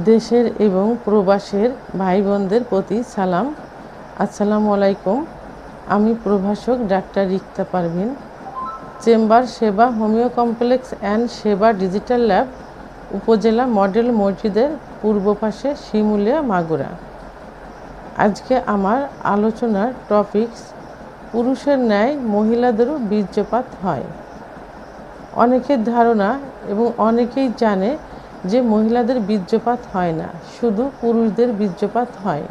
দেশের এবং প্রবাসের ভাই বোনদের প্রতি সালাম। আসসালামু আলাইকুম। আমি প্রভাষক ডাক্তার রিক্তা পারভিন, চেম্বার সেবা হোমিও কমপ্লেক্স অ্যান্ড সেবা ডিজিটাল ল্যাব, উপজেলা মডেল মসজিদের পূর্ব পাশে, শিমুলিয়া, মাগুরা। আজকে আমার আলোচনার টপিকস পুরুষের ন্যায় মহিলাদেরও বীর্যপাত হয়। অনেকের ধারণা এবং অনেকেই জানে যে মহিলাদের বীর্যপাত হয় না, শুধু পুরুষদের বীর্যপাত হয়।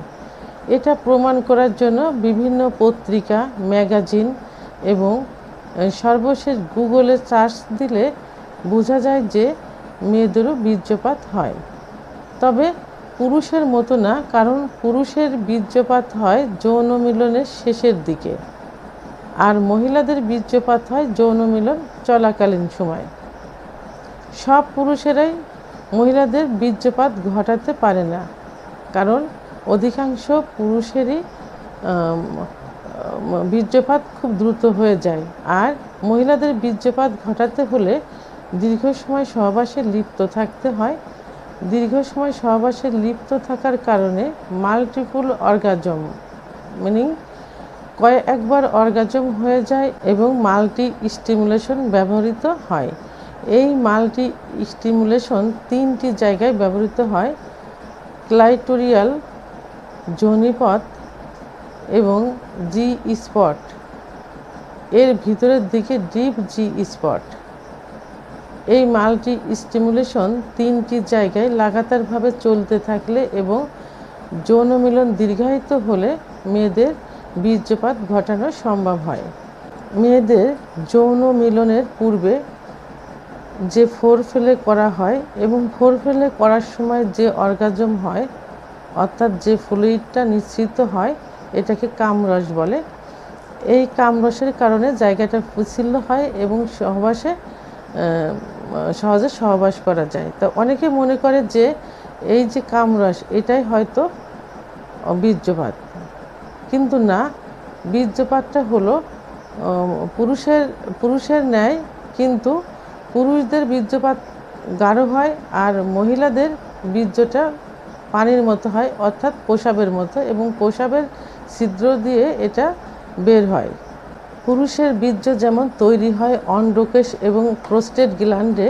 এটা প্রমাণ করার জন্য বিভিন্ন পত্রিকা, ম্যাগাজিন এবং সর্বশেষ গুগলে সার্চ দিলে বোঝা যায় যে মেয়েদেরও বীর্যপাত হয়, তবে পুরুষের মতো না, কারণ পুরুষের বীর্যপাত হয় যৌন মিলনের শেষের দিকে, আর মহিলাদের বীর্যপাত হয় যৌন মিলন চলাকালীন সময়। সব পুরুষেরাই মহিলাদের বীর্যপাত ঘটাতে পারে না, কারণ অধিকাংশ পুরুষেরই বীর্যপাত খুব দ্রুত হয়ে যায়। আর মহিলাদের বীর্যপাত ঘটাতে হলে দীর্ঘ সময় সহবাসে লিপ্ত থাকতে হয়। দীর্ঘ সময় সহবাসে লিপ্ত থাকার কারণে মাল্টিপল অর্গাজম মিনিং কয়েকবার অর্গাজম হয়ে যায় এবং মাল্টি স্টিমুলেশন ব্যবহৃত হয়। এই মাল্টি স্টিমুলেশন 3টি জায়গায় ব্যবহৃত হয়: ক্লাইটোরিয়াল, যোনিপথ এবং জি স্পট, এর ভিতরের দিকে ডিপ জি স্পট। এই মাল্টি স্টিমুলেশন 3টি জায়গায় লাগাতারভাবে চলতে থাকলে এবং যৌন মিলন দীর্ঘায়িত হলে মেয়েদের বীর্যপাত ঘটানো সম্ভব হয়। মেয়েদের যৌন মিলনের পূর্বে যে ফোরপ্লে করা হয় এবং ফোরপ্লে করার সময় যে অর্গাজম হয়, অর্থাৎ যে ফ্লুইডটা নিঃসৃত হয়, এটাকে কামরস বলে। এই কামরসের কারণে জায়গাটা প্রফুল্ল হয় এবং সহজে সহবাস করা যায়। তো অনেকে মনে করে যে এই যে কামরস, এটাই হয়তো বীর্যপাত, কিন্তু না। বীর্যপাতটা হলো পুরুষের ন্যায়, কিন্তু পুরুষদের বীর্যপাত গাঢ় হয় আর মহিলাদের বীর্যটা পানির মতো হয়, অর্থাৎ প্রসাবের মতো, এবং প্রসাবের ছিদ্র দিয়ে এটা বের হয়। পুরুষের বীর্য যেমন তৈরি হয় অন্ডকোষ এবং প্রোস্টেট গ্ল্যান্ডে,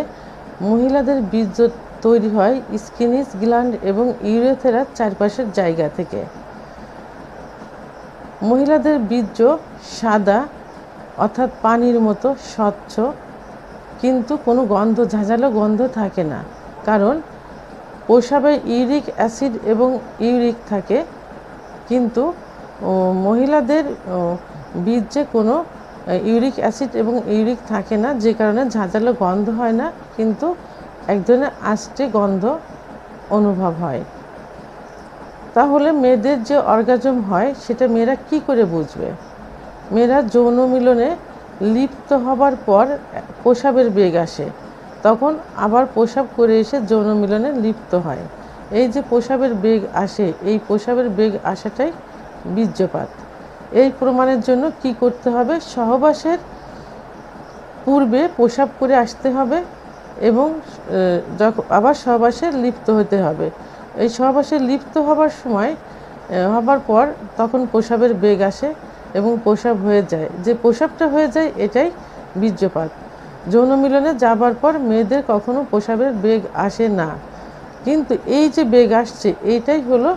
মহিলাদের বীর্য তৈরি হয় স্কিনিস গ্ল্যান্ড এবং ইউরেথ্রার চারপাশের জায়গা থেকে। মহিলাদের বীর্য সাদা, অর্থাৎ পানির মতো স্বচ্ছ, কিন্তু কোনো গন্ধ, ঝাঁঝালো গন্ধ থাকে না, কারণ প্রসাবে ইউরিক অ্যাসিড এবং ইউরিক থাকে, কিন্তু মহিলাদের বীর্যে কোনো ইউরিক অ্যাসিড এবং ইউরিক থাকে না, যে কারণে ঝাঁঝালো গন্ধ হয় না, কিন্তু এক ধরনের আষ্টে গন্ধ অনুভব হয়। তাহলে মেয়েদের যে অর্গাজম হয় সেটা মেয়েরা কি করে বুঝবে? মেয়েরা যৌন মিলনে লিপ্ত হবার পর প্রসাবের বেগ আসে, তখন আবার প্রসাব করে এসে যৌন মিলনে লিপ্ত হয়। এই যে প্রসাবের বেগ আসে, এই প্রসাবের বেগ আসাটাই বীর্যপাত। এই প্রমাণের জন্য কি করতে হবে? সহবাসের পূর্বে প্রসাব করে আসতে হবে এবং আবার সহবাসে লিপ্ত হতে হবে। এই সহবাসে লিপ্ত হবার পর তখন প্রসাবের বেগ আসে এবং প্রসাব হয়ে যায়। যে প্রসাবটা হয়ে যায়, এটাই বীর্যপাত। যৌন মিলনে যাবার পর মেয়েদের কখনো প্রসাবের বেগ আসে না, কিন্তু এই যে বেগ আসছে, এইটাই হলো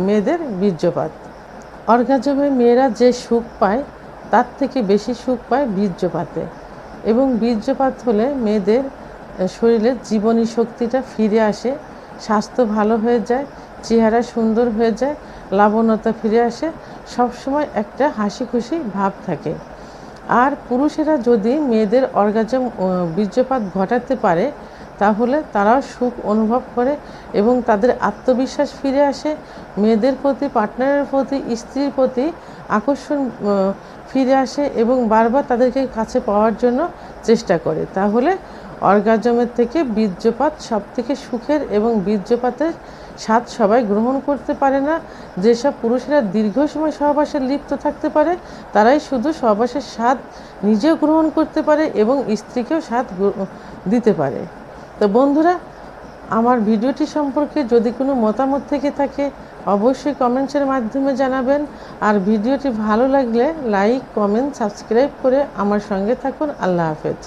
মেয়েদের বীর্যপাত। অর্গাজমে মেয়েরা যে সুখ পায়, তার থেকে বেশি সুখ পায় বীর্যপাতে, এবং বীর্যপাত হলে মেয়েদের শরীরের জীবনী শক্তিটা ফিরে আসে, স্বাস্থ্য ভালো হয়ে যায়, চেহারা সুন্দর হয়ে যায়, লাবণ্যতা ফিরে আসে, সবসময় একটা হাসি খুশি ভাব থাকে। আর পুরুষেরা যদি মেয়েদের অর্গাজম বীর্যপাত ঘটাতে পারে, তাহলে তারাও সুখ অনুভব করে এবং তাদের আত্মবিশ্বাস ফিরে আসে, মেয়েদের প্রতি, পার্টনারের প্রতি, স্ত্রীর প্রতি আকর্ষণ ফিরে আসে এবং বারবার তাদেরকে কাছে পাওয়ার জন্য চেষ্টা করে। তাহলে অর্গাজমের থেকে বীর্যপাত সবথেকে সুখের, এবং বীর্যপাতের স্বাদ সবাই গ্রহণ করতে পারে না। যেসব পুরুষেরা দীর্ঘ সময় সহবাসে লিপ্ত থাকতে পারে, তারাই শুধু সহবাসের স্বাদ নিজেও গ্রহণ করতে পারে এবং স্ত্রীকেও স্বাদ দিতে পারে। তো বন্ধুরা, আমার ভিডিওটি সম্পর্কে যদি কোনো মতামত থেকে থাকে অবশ্যই কমেন্টসের মাধ্যমে জানাবেন। আর ভিডিওটি ভালো লাগলে লাইক, কমেন্ট, সাবস্ক্রাইব করে আমার সঙ্গে থাকুন। আল্লাহ হাফেজ।